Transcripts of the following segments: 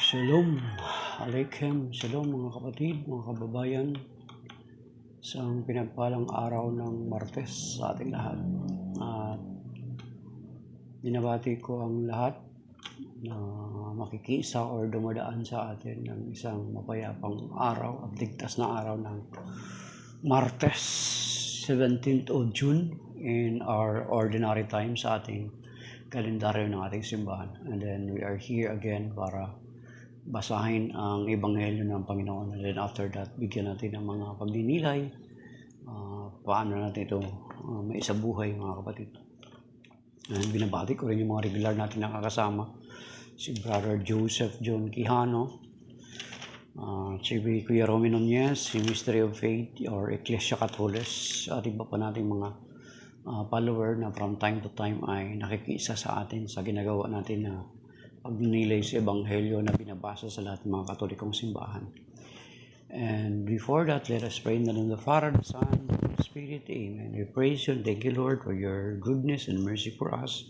Shalom, Aleichem, Shalom mga kapatid, mga kababayan, sa pinagpalang araw ng Martes sa ating lahat. At binabati ko ang lahat na makikisa or dumadaan sa atin ng isang mapayapang araw at ligtas na araw ng Martes, 17th of June in our ordinary time sa ating kalendaryo ng ating simbahan. And then we are here again para basahin ang Ebanghelyo ng Panginoon. And then after that, bigyan natin ng mga pagninilay. Paano natin ito maisabuhay, mga kapatid. And binabati ko rin yung mga regular natin nakakasama. Si Brother Joseph John Quijano, si Kuya Romy Nunez, si Mystery of Faith or Ecclesia Catholis, at iba pa nating mga follower na from time to time ay nakikisa sa atin sa ginagawa natin na pagninilay sa Ebanghelyo na binabasa sa lahat ng mga Katolikong simbahan. And before that, let us pray in the name of the Father, the Son, and the Spirit. Amen. We praise you and thank you, Lord, for your goodness and mercy for us,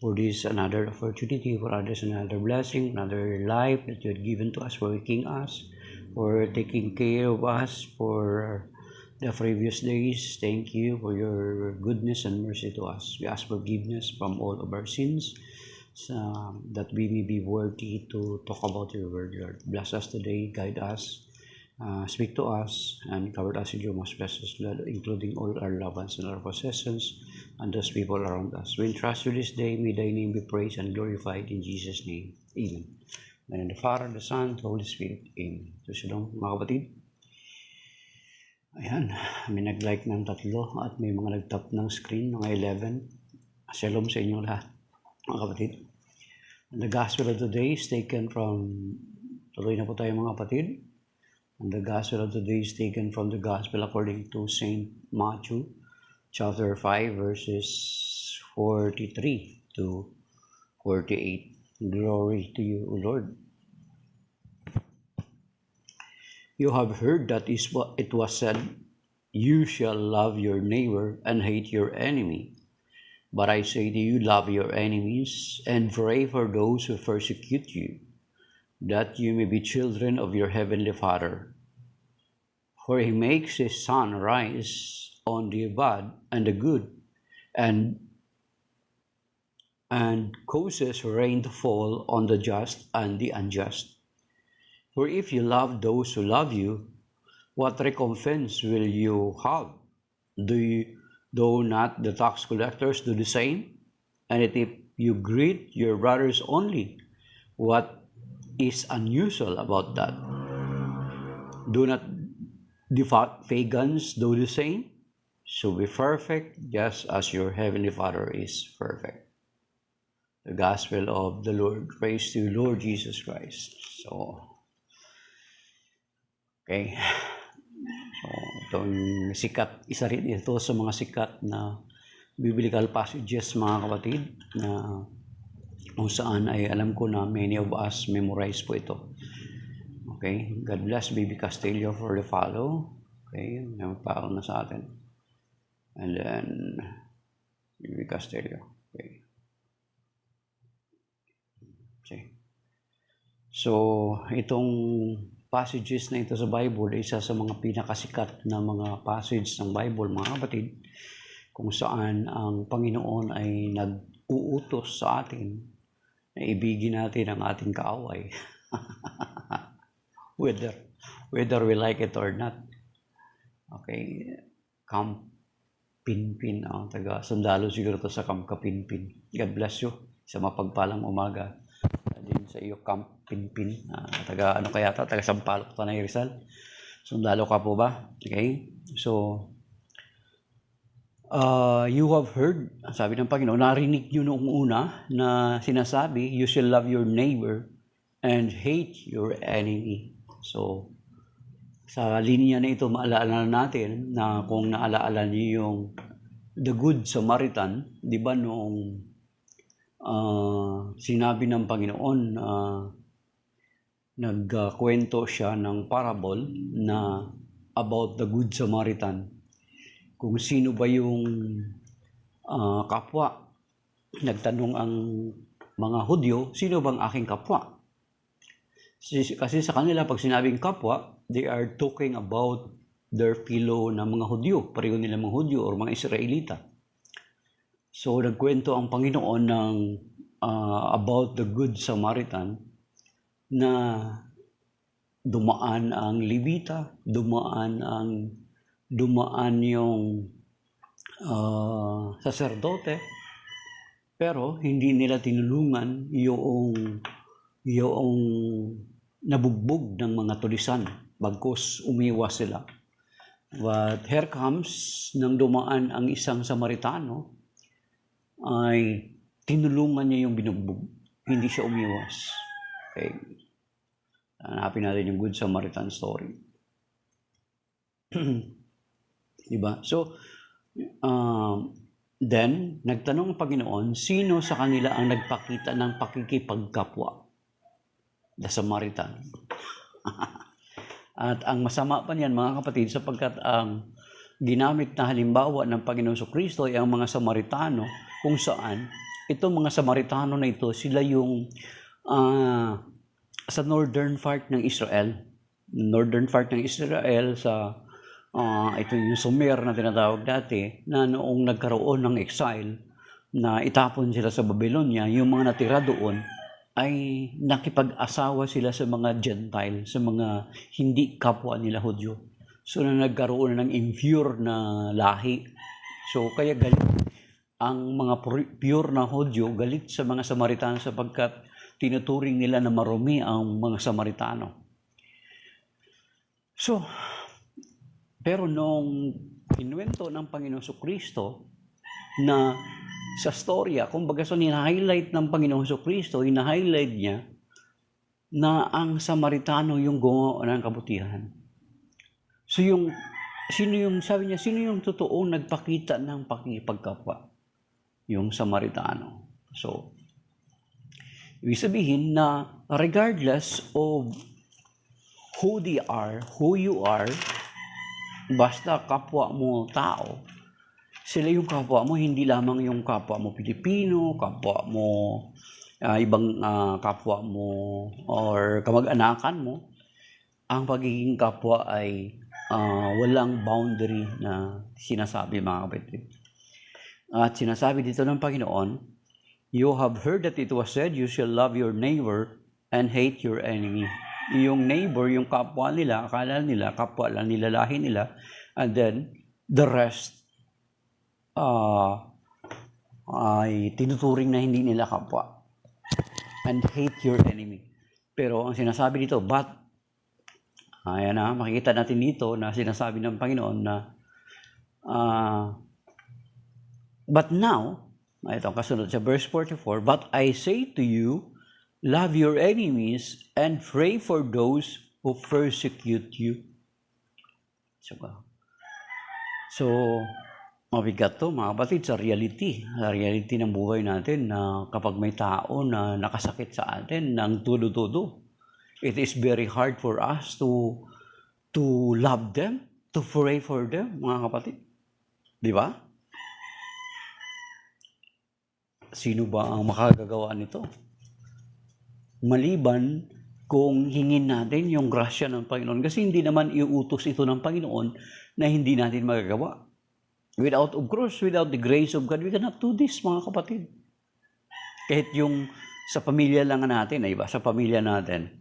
for this another opportunity, for others another blessing, another life that you had given to us, for waking us, for taking care of us for the previous days. Thank you for your goodness and mercy to us. We ask forgiveness from all of our sins, that we may be worthy to talk about your word, Lord. Bless us today, guide us, speak to us, and cover us in your most precious blood, including all our loved ones and our possessions, and those people around us. We entrust you this day. May thy name be praised and glorified in Jesus' name. Amen. And in the Father, the Son, the Holy Spirit. Amen. So, shalom, mga kapatid. Ayan, may nag-like ng 3 at may mga nag-tap ng screen, mga 11. Shalom sa inyong lahat, mga kapatid. And the Gospel of today is taken from, tuloy na po tayo mga kapatid. And the Gospel of today is taken from the Gospel according to St. Matthew, chapter 5, verses 43 to 48. Glory to you, O Lord. You have heard that it was said, you shall love your neighbor and hate your enemy. But I say to you, love your enemies and pray for those who persecute you, that you may be children of your heavenly Father. For he makes his sun rise on the bad and the good, and causes rain to fall on the just and the unjust. For if you love those who love you, what recompense will you have? Do not the tax collectors do the same? And if you greet your brothers only, what is unusual about that? Do not the pagans do the same? So be perfect, just as your heavenly Father is perfect. The Gospel of the Lord. Praise to you, Lord Jesus Christ. Okay. So, itong sikat, isa rin ito sa mga sikat na biblical passages, mga kapatid, na kung saan ay alam ko na many of us memorize po ito. Okay, God bless Baby Castillo for the follow. Okay, nagpaaral na sa atin. And then, Baby Castillo. Okay. So, itong passages na ito sa Bible, isa sa mga pinakasikat na mga passage ng Bible, mga kapatid, kung saan ang Panginoon ay nag-uutos sa atin na ibigin natin ang ating kaaway. whether we like it or not. Okay, Camp Pinpin, taga sundalo siguro to sa Camp Kapinpin. God bless you sa mapagpalang umaga din sa iyo, Camp Pinpin. Taga ano kaya ta? Taga Sampaloc, Tanay Rizal. Sundalo ka po ba? Okay, so you have heard, sabi ng Panginoon, narinig nyo noong una na sinasabi, you shall love your neighbor and hate your enemy. So, sa linya na ito, maalala natin na kung naalaala niyo yung The Good Samaritan, di ba noong sinabi ng Panginoon, nagkwento siya ng parable na about the Good Samaritan. Kung sino ba yung kapwa. Nagtanong ang mga Hudyo, sino bang aking kapwa? Kasi sa kanila, pag sinabing kapwa, they are talking about their fellow na mga Hudyo, pareho nila mga Hudyo o mga Israelita. So, nagkwento ang Panginoon ng about the Good Samaritan na dumaan ang Levita, dumaan yung saserdote, pero hindi nila tinulungan yung nabugbog ng mga tulisan, bagkus umiwas sila. But here comes, nang dumaan ang isang Samaritano, ay tinulungan niya yung binugbog. Hindi siya umiwas. Okay. Hanapin natin yung Good Samaritan story. Diba? So, then, nagtanong ang Panginoon, sino sa kanila ang nagpakita ng pakikipagkapwa? The Samaritan. At ang masama pa niyan, mga kapatid, sapagkat ang ginamit na halimbawa ng Panginoon Kristo ay ang mga Samaritano, kung saan itong mga Samaritano na ito, sila yung sa northern part ng Israel. Northern part ng Israel sa ito yung Sumer na tinatawag dati, na noong nagkaroon ng exile na itapon sila sa Babylonia, yung mga natira doon ay nakipag-asawa sila sa mga Gentile, sa mga hindi kapwa nila Hudyo. So na nagkaroon ng impure na lahi. So kaya galit ang mga pure na Hudyo, galit sa mga Samaritano sapagkat tinuturing nila na marumi ang mga Samaritano. So, pero nung kinuwento ng Panginoon Kristo na sa storya, kumbaga so hina-highlight ng Panginoon Kristo, hina-highlight niya na ang Samaritano yung gumawa ng kabutihan. So sabi niya, sino yung totoong nagpakita ng pakikipagkapwa? Yung Samaritano. So, ibig sabihin na regardless of who they are, who you are, basta kapwa mo tao, sila yung kapwa mo, hindi lamang yung kapwa mo Pilipino, kapwa mo ibang kapwa mo or kamag-anakan mo. Ang pagiging kapwa ay walang boundary na sinasabi, mga kapatid. At sinasabi dito ng Panginoon, you have heard that it was said, you shall love your neighbor and hate your enemy. Yung neighbor, yung kapwa nila, akala nila, kapwa lang nila, lahi nila, and then the rest ay tinuturing na hindi nila kapwa. And hate your enemy. Pero ang sinasabi dito, but, ayan na, makikita natin dito na sinasabi ng Panginoon na, but now, ito ang kasunod sa verse 44, but I say to you, love your enemies and pray for those who persecute you. So mabigat to, mga kapatid, sa reality ng buhay natin na kapag may tao na nakasakit sa atin ng tudo-tudo, it is very hard for us to love them, to pray for them, mga kapatid. Di ba? Sino ba ang makagagawa nito? Maliban kung hingin natin yung grasya ng Panginoon. Kasi hindi naman iutos ito ng Panginoon na hindi natin magagawa. Without the grace of God, we cannot do this, mga kapatid. Kahit yung sa pamilya lang natin, iba, sa pamilya natin,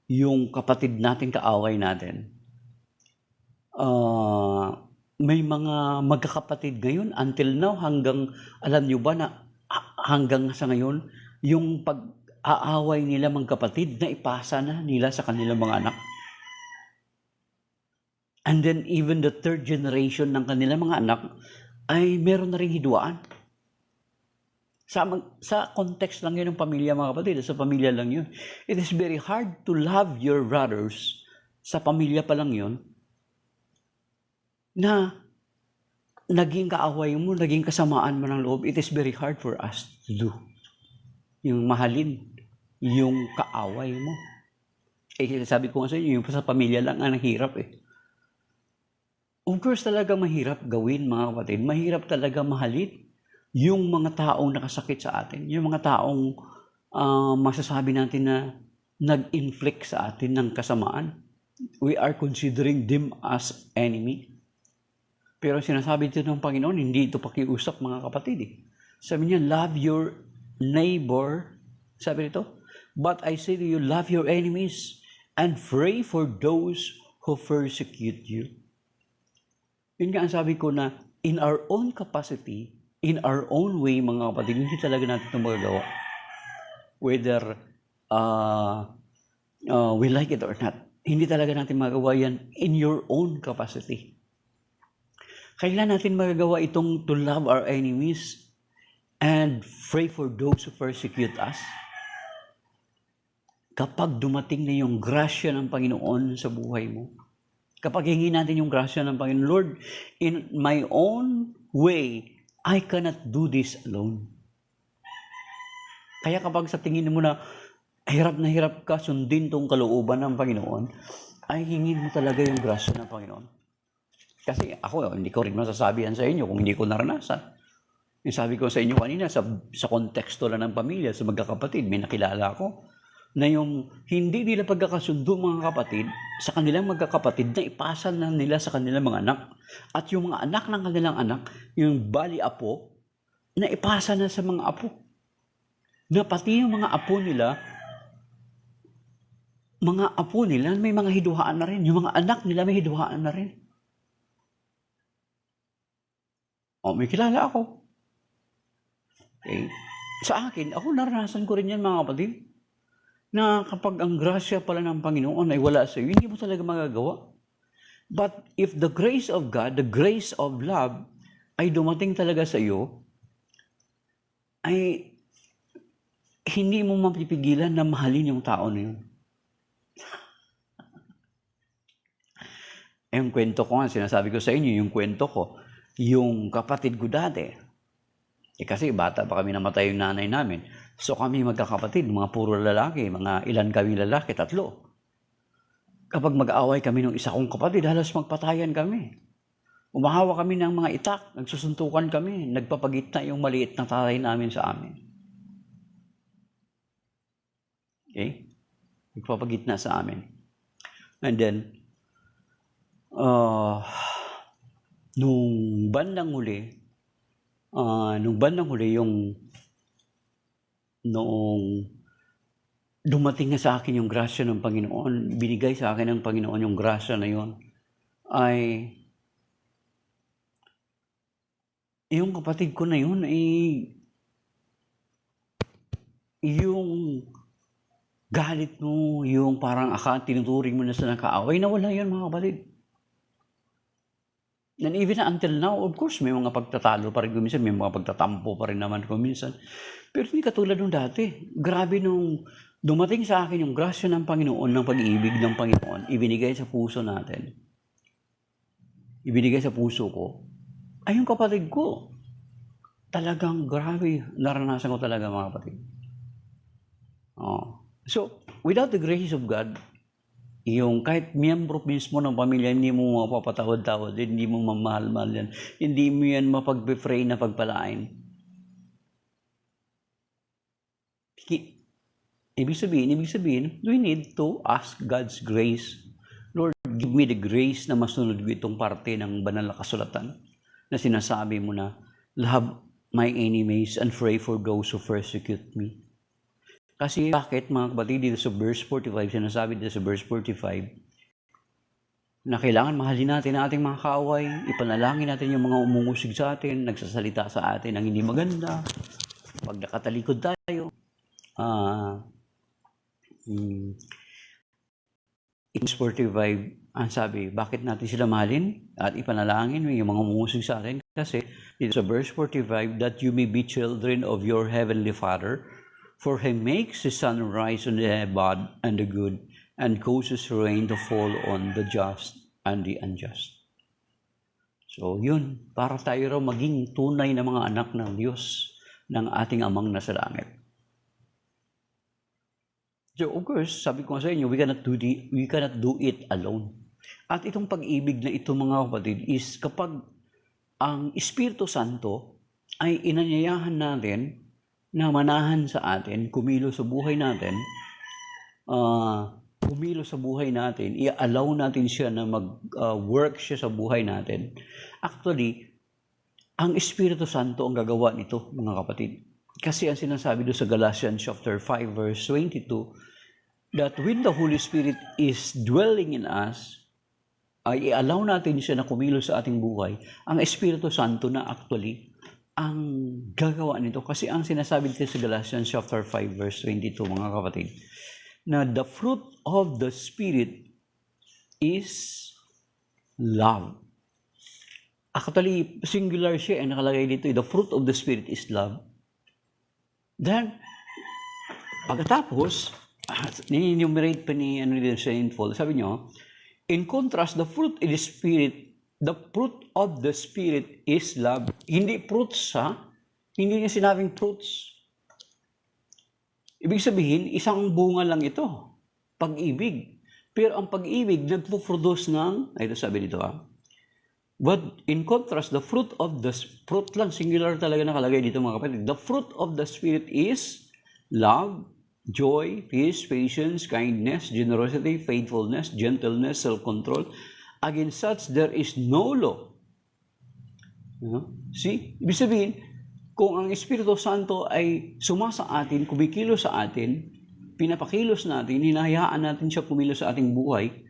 yung kapatid natin, kaaway natin, may mga magkakapatid ngayon, until now, alam nyo ba na hanggang sa ngayon, yung pag-aaway nila magkapatid na ipasa na nila sa kanilang mga anak. And then even the third generation ng kanilang mga anak ay meron na rin hidwaan. Sa context lang yun ng pamilya, mga kapatid, sa pamilya lang yun. It is very hard to love your brothers, sa pamilya pa lang yun, na naging kaaway mo, naging kasamaan mo ng loob. It is very hard for us to do. Yung mahalin, yung kaaway mo. Sabi ko nga sa inyo, yung sa pamilya lang ang hirap eh. Of course, talaga mahirap gawin, mga kapatid. Mahirap talaga mahalin yung mga taong nakasakit sa atin. Yung mga taong masasabi natin na nag-inflict sa atin ng kasamaan, we are considering them as enemy. Pero sinasabi dito ng Panginoon, hindi ito pakiusap mga kapatid. Sabi niya, love your neighbor. Sabi nito, but I say to you, love your enemies and pray for those who persecute you. Yun nga ang sabi ko na in our own capacity, in our own way, mga kapatid, hindi talaga natin ito magagawa. Whether we like it or not, hindi talaga natin magagawa yan in your own capacity. Kailan natin magagawa itong to love our enemies and pray for those who persecute us? Kapag dumating na yung grasya ng Panginoon sa buhay mo. Kapag hingi natin yung grasya ng Panginoon, Lord, in my own way, I cannot do this alone. Kaya kapag sa tingin mo na hirap ka sundin tong kalooban ng Panginoon, ay hingin mo talaga yung grasya ng Panginoon. Kasi ako, hindi ko rin masasabihan sa inyo kung hindi ko naranasan. Yung sabi ko sa inyo kanina, sa konteksto lang ng pamilya, sa magkakapatid, may nakilala ko, na yung hindi nila pagkakasundo mga kapatid, sa kanilang magkakapatid, na ipasa na nila sa kanilang mga anak. At yung mga anak ng kanilang anak, yung bali apo, na ipasa na sa mga apo. Na pati yung mga apo nila, may mga hidwaan na rin. Yung mga anak nila may hidwaan na rin. May kilala ako. Okay. Sa akin, ako naranasan ko rin yan mga kapatid, na kapag ang grasya pala ng Panginoon ay wala sa iyo, hindi mo talaga magagawa. But if the grace of God, the grace of love, ay dumating talaga sa iyo, ay hindi mo mapipigilan na mahalin yung tao na yun. Yung kwento ko nga, sinasabi ko sa inyo, yung kwento ko, yung kapatid ko dati, kasi bata pa kami namatay yung nanay namin. So kami magkakapatid, mga puro lalaki, mga ilan kami lalaki, 3. Kapag mag-aaway kami ng isa kong kapatid, halos magpatayan kami. Umahawa kami ng mga itak, nagsusuntukan kami, nagpapagitna yung maliit na tatay namin sa amin. Okay? Nagpapagitna sa amin. And then, nung bandang huli, yung noong dumating na sa akin yung grasya ng Panginoon, binigay sa akin ng Panginoon yung grasya na yun, ay yung kapatid ko na yun ay yung galit mo, yung parang tinuturing mo na sa nakaaway, nawala yun mga kapatid. And even until now, of course, may mga pagtatalo pa rin kuminsan, may mga pagtatampo pa rin naman kuminsan. Pero hindi katulad nung dati. Grabe nung dumating sa akin yung grasya ng Panginoon, ng pag-ibig ng Panginoon, ibinigay sa puso natin. Ibinigay sa puso ko. Ay, yung kapatid ko, talagang grabe. Naranasan ko talaga mga kapatid. So, without the grace of God, yung kahit miyembro mismo ng pamilya, hindi mo mapapatawad-tawad, hindi mo mamahal-mahal yan, hindi mo yan mapag-befray na pagpalain. Ibig sabihin, we need to ask God's grace. Lord, give me the grace na masunod ko itong parte ng banal na kasulatan na sinasabi mo na, love my enemies and pray for those who persecute me. Kasi bakit mga kapatid, dito sa verse 45, sinasabi dito sa verse 45, na kailangan mahalin natin ang ating mga kaaway, ipanalangin natin yung mga umungusig sa atin, nagsasalita sa atin ang hindi maganda, pag nakatalikod tayo. Verse 45, ang sabi, bakit natin sila mahalin at ipanalangin yung mga umungusig sa atin? Kasi dito sa verse 45, that you may be children of your heavenly Father, for He makes His sun rise on the bad and the good, and causes rain to fall on the just and the unjust. So yun, para tayo raw maging tunay na mga anak ng Diyos, ng ating Amang nasa langit. So of course, sabi ko sa inyo, we cannot do it alone. At itong pag-ibig na ito mga kapatid is kapag ang Espiritu Santo ay inanyayahan natin na manahan sa atin, kumilo sa buhay natin, kumilos sa buhay natin, i-allow natin siya na mag-work siya sa buhay natin, actually, ang Espiritu Santo ang gagawa nito, mga kapatid. Kasi ang sinasabi doon sa Galatians chapter 5 verse 22, that when the Holy Spirit is dwelling in us, ay i-allow natin siya na kumilos sa ating buhay, ang Espiritu Santo na actually ang gagawa nito. Kasi ang sinasabi dito sa Galatians chapter 5 verse 22, mga kapatid, na the fruit of the Spirit is love. Actually, singular siya, nakalagay dito, the fruit of the Spirit is love. Then, pagkatapos, ni-enumerate pa ni St. Paul, sabi niyo, in contrast, the fruit of the Spirit is love. Hindi fruits, ha? Hindi niya sinabing fruits. Ibig sabihin, isang bunga lang ito, pag-ibig. Pero ang pag-ibig, nagpo-produce ng, ito sabi dito, ha? But in contrast, the fruit lang, singular talaga nakalagay dito, mga kapatid. The fruit of the Spirit is love, joy, peace, patience, kindness, generosity, faithfulness, gentleness, self-control. Against such, there is no law. See? Ibig sabihin, kung ang Espiritu Santo ay sumasa atin, kumikilos sa atin, pinapakilos natin, hinahayaan natin siya kumilos sa ating buhay,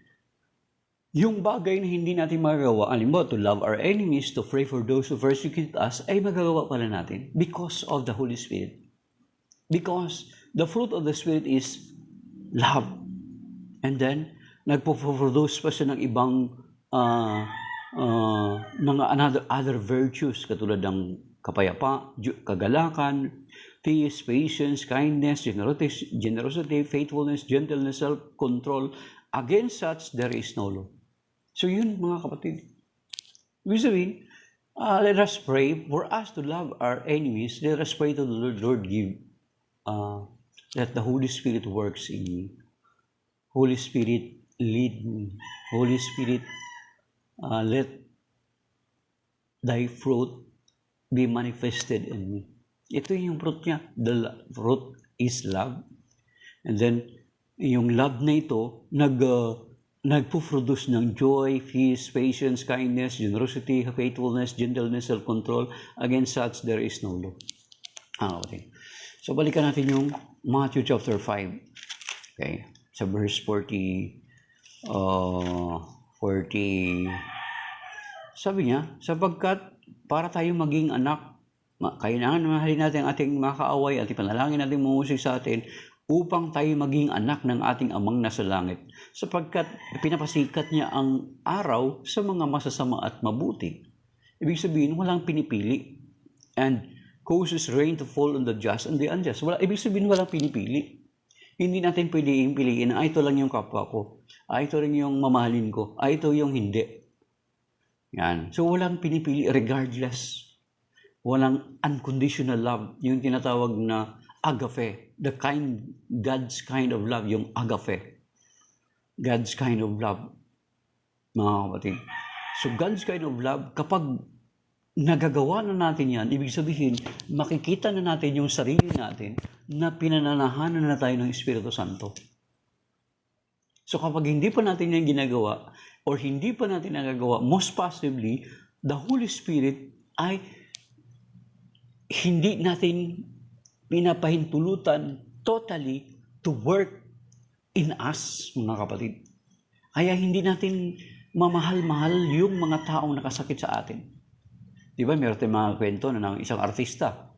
yung bagay na hindi natin magagawa, alimbawa, to love our enemies, to pray for those who persecute us, ay magagawa pala natin because of the Holy Spirit. Because the fruit of the Spirit is love. And then, nagpo-produce pa siya ng ibang mga other virtues, katulad ng kapayapa, kagalakan, peace, patience, kindness, generosity, faithfulness, gentleness, self-control. Against such, there is no law. So yun, mga kapatid. Ibig sabihin, let us pray for us to love our enemies. Let us pray to the Lord give that the Holy Spirit works in me. Holy Spirit, lead me. Holy Spirit, let thy fruit be manifested in me. Ito yung fruit niya. The fruit is love. And then, yung love na ito, nagpo-produce ng joy, peace, patience, kindness, generosity, faithfulness, gentleness, self-control. Against such, there is no law. Okay. So, balikan natin yung Matthew chapter 5. Okay. Sa verse 40. Sabi niya, sapagkat para tayo maging anak, kailangan mahalin natin ang ating mga kaaway at ipanalangin natin mumusik sa atin upang tayo maging anak ng ating amang nasa langit. Sapagkat pinapasikat niya ang araw sa mga masasama at mabuti. Ibig sabihin, walang pinipili. And causes rain to fall on the just and the unjust. Ibig sabihin, walang pinipili. Hindi natin pwedeng piliin na ito lang yung kapwa ko. Ito rin yung mamahalin ko. Ito yung hindi. Yan. So, walang pinipili regardless. Walang unconditional love. Yung tinatawag na agape. God's kind of love. Yung agape. God's kind of love. Mga kapatid. So, God's kind of love, kapag nagagawa na natin yan, ibig sabihin, makikita na natin yung sarili natin na pinananahanan na tayo ng Espiritu Santo. So kapag hindi pa natin yan ginagawa or hindi pa natin nagagawa, most possibly, the Holy Spirit ay hindi natin pinapahintulutan totally to work in us, mga kapatid. Kaya hindi natin mamahal-mahal yung mga taong nakasakit sa atin. Di ba, meron tayong mga kwento na ng isang artista.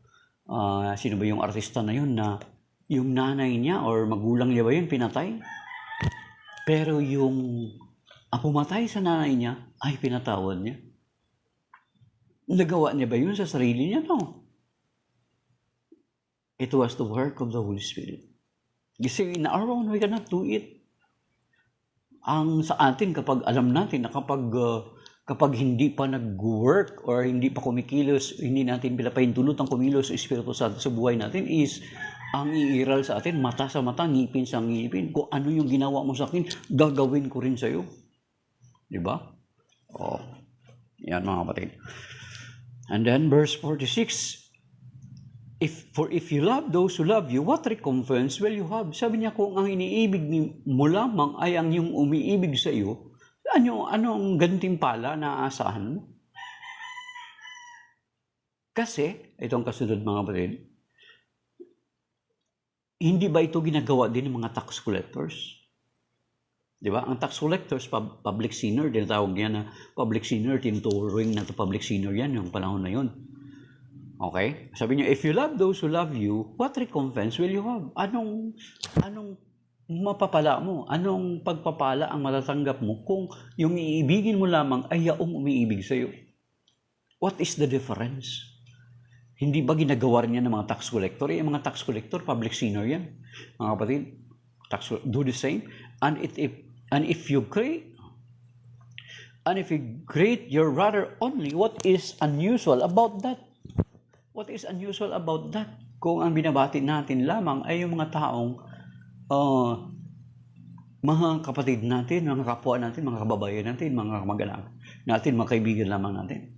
Sino ba yung artista na yun na yung nanay niya or magulang niya ba yun pinatay? Pero yung pumatay sa nanay niya ay pinatawad niya. Nagawa niya ba yun sa sarili niya? No. It was the work of the Holy Spirit. Kasi in our own, we cannot do it. Ang sa atin, kapag alam natin na kapag hindi pa nag-work or hindi pa kumikilos, hindi natin pinapahintulutang kumilos sa Espiritu Santo sa buhay natin is ang iiral sa atin, mata sa mata, ngipin sa ngipin. Kung ano yung ginawa mo sa akin, gagawin ko rin sa iyo. Di ba? Yan mga kapatid. And then verse 46. If you love those who love you, what recompense will you have? Sabi niya, kung ang iniibig mo lamang ay ang yung umiibig sa iyo, anong gantimpala na aasahan mo? Kasi, itong kasunod mga kapatid, hindi ba ito ginagawa din ng mga tax collectors? Di ba? Ang tax collectors, public sinner, tinatawag niya na public sinner, tinuturing na to public sinner yan, yung panahon na yun. Okay? Sabi niya, if you love those who love you, what recompense will you have? Anong mapapala mo? Anong pagpapala ang matatanggap mo kung yung iibigin mo lamang ay yaong umiibig sa iyo? What is the difference? Hindi ba ginagawa rin yan ng mga tax collector? Yung mga tax collector, public sinner yan. Mga kapatid, do the same. And if you greet your brother only, what is unusual about that? What is unusual about that? Kung ang binabati natin lamang ay yung mga taong mga kapatid natin, mga kapwa natin, mga kababayan natin, mga kamag-anak natin, mga kaibigan lamang natin.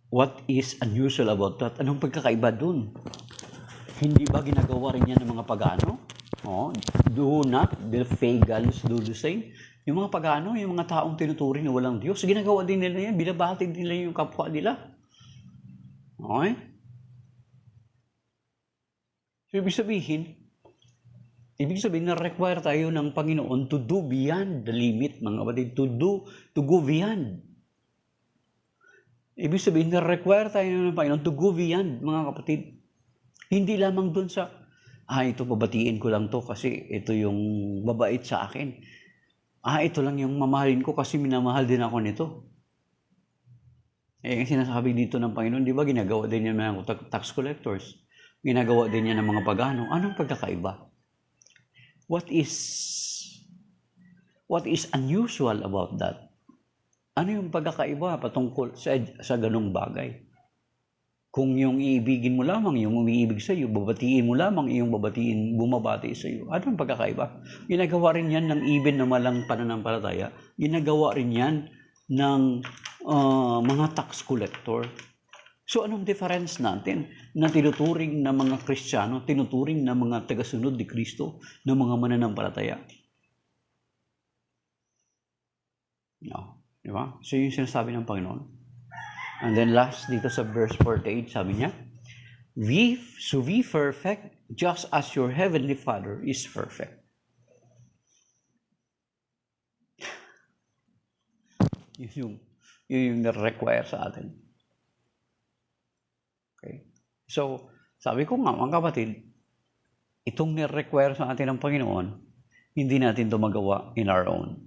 What is unusual about that? Anong pagkakaiba dun? Hindi ba ginagawa rin yan ng mga pagano? Do not the pagans do the same? Yung mga pagano, yung mga taong tinuturing na walang Diyos, ginagawa din nila yan, binabati din nila yung kapwa nila. Okay? So, ibig sabihin na require tayo ng Panginoon to do beyond the limit, mga kapatid, to go beyond. Ibig sabihin na require tayo ng Panginoon to go beyond, mga kapatid. Hindi lamang dun sa, ito babatiin ko lang to kasi ito yung mabait sa akin. Ito lang yung mamahalin ko kasi minamahal din ako nito. Ang sinasabi dito ng Panginoon, di ba ginagawa din yan ng mga tax collectors? Ginagawa din yan ng mga pagano. Anong pagkakaiba? What is unusual about that? Ano yung pagkakaiba patungkol sa ganung bagay? Kung yung iibigin mo lamang, yung umiibig sa iyo, babatiin mo lamang, yung bumabati sa iyo. Ano ang pagkakaiba? Ginagawa rin yan ng even na malang pananampalataya. Ginagawa rin yan ng mga tax collector. So anong difference natin na tinuturing na mga Kristiyano, tinuturing na mga tagasunod ni Kristo, na mga mananampalataya? No. Di ba? So yung sinasabi ng Panginoon. And then last dito sa verse 48, sabi niya, be perfect just as your heavenly Father is perfect. Yun yung na-require sa atin. Okay? So, sabi ko nga, mga kapatid, itong na-require sa atin ng Panginoon, hindi natin ito magawa in our own.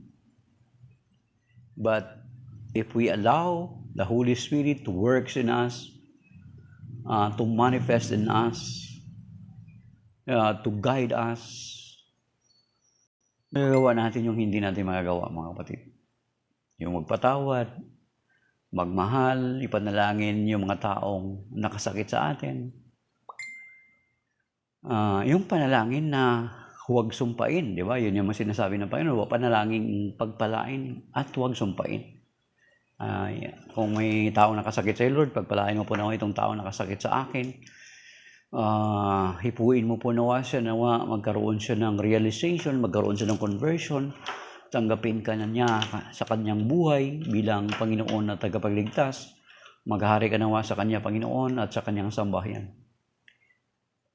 But if we allow the Holy Spirit to work in us, to manifest in us, to guide us, magagawa natin yung hindi natin magagawa, mga kapatid. Yung magpatawad, magmahal, ipanalangin yung mga taong nakasakit sa atin. Yung panalangin na huwag sumpain, di ba? Yun yung sinasabi ng Panginoon, huwag panalangin pagpalain at huwag sumpain. Kung may tao nakasakit sa Lord, pagpalain mo po nawa itong tao nakasakit sa akin. Hipuin mo po nawa siya, nawa magkaroon siya ng realization, magkaroon siya ng conversion, tanggapin ka na niya sa kanyang buhay bilang Panginoon na tagapagligtas, maghari ka nawa sa kanya Panginoon at sa kanyang sambahayan.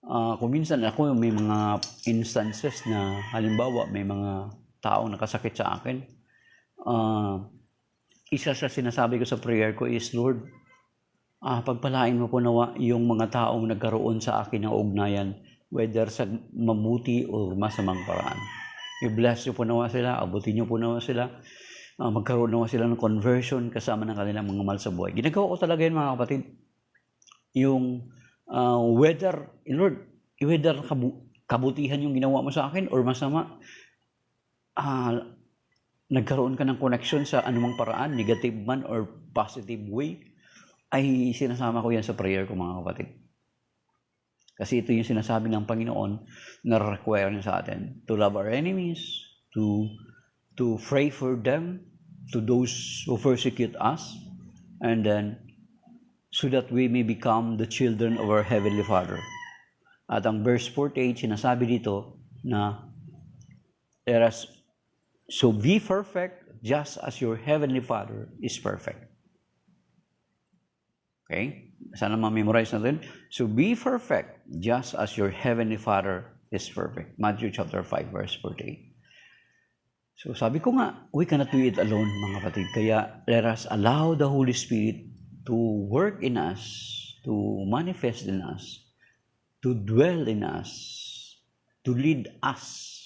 Kung minsan ako may mga instances na halimbawa may mga tao nakasakit sa akin, isa sa sinasabi ko sa prayer ko is, Lord, pagpalain mo po nawa yung mga taong nagkaroon sa akin ng ugnayan, whether sa mabuti o masamang paraan. I-bless niyo po nawa sila, abutin niyo po nawa sila, magkaroon nawa sila ng conversion kasama ng kanilang mga mahal sa buhay. Ginagawa ko talaga yun, mga kapatid. Yung whether kabutihan yung ginawa mo sa akin or masama, nagkaroon ka ng connection sa anumang paraan, negative man or positive way, ay sinasama ko yan sa prayer ko, mga kapatid. Kasi ito yung sinasabi ng Panginoon na require niya sa atin. To love our enemies, to pray for them, to those who persecute us, and then so that we may become the children of our Heavenly Father. At ang verse 48, sinasabi dito na, so be perfect just as your Heavenly Father is perfect. Okay? Sana ma-memorize natin. So be perfect just as your Heavenly Father is perfect. Matthew chapter 5 verse 48. So sabi ko nga, we cannot do it alone, mga kapatid. Kaya let us allow the Holy Spirit to work in us, to manifest in us, to dwell in us, to lead us,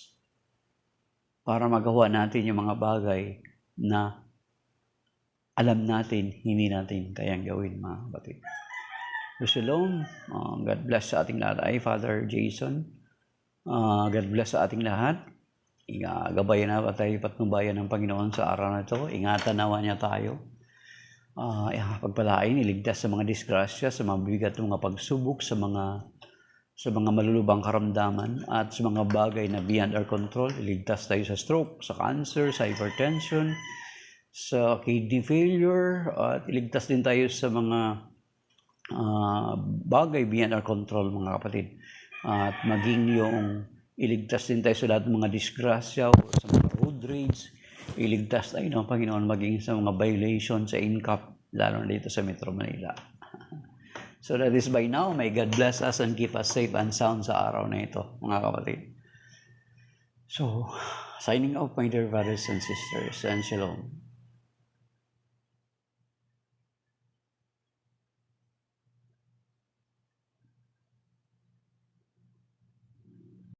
para magawa natin yung mga bagay na alam natin, hindi natin kayang gawin, mga kapatid. So, shalom. God bless sa ating lahat. Ay, Father Jason. God bless sa ating lahat. Gabayan na tayo patnubayan ng Panginoon sa araw na ito. Ingatan nawa niya tayo. Pagpalain, iligtas sa mga disgrasya, sa mga bigat ng mga pagsubok, sa mga malulubang karamdaman, at sa mga bagay na beyond our control. Iligtas tayo sa stroke, sa cancer, sa hypertension, sa kidney failure, at iligtas din tayo sa mga bagay beyond our control, mga kapatid. At maging yung iligtas din tayo sa lahat ng mga disgrasya o sa mga road rage. Iligtas tayo ng Panginoon maging sa mga violation sa INCAP, lalo na dito sa Metro Manila. So that is by now, may God bless us and keep us safe and sound sa araw na ito, mga kapatid. So, signing off, my dear brothers and sisters, and shalom.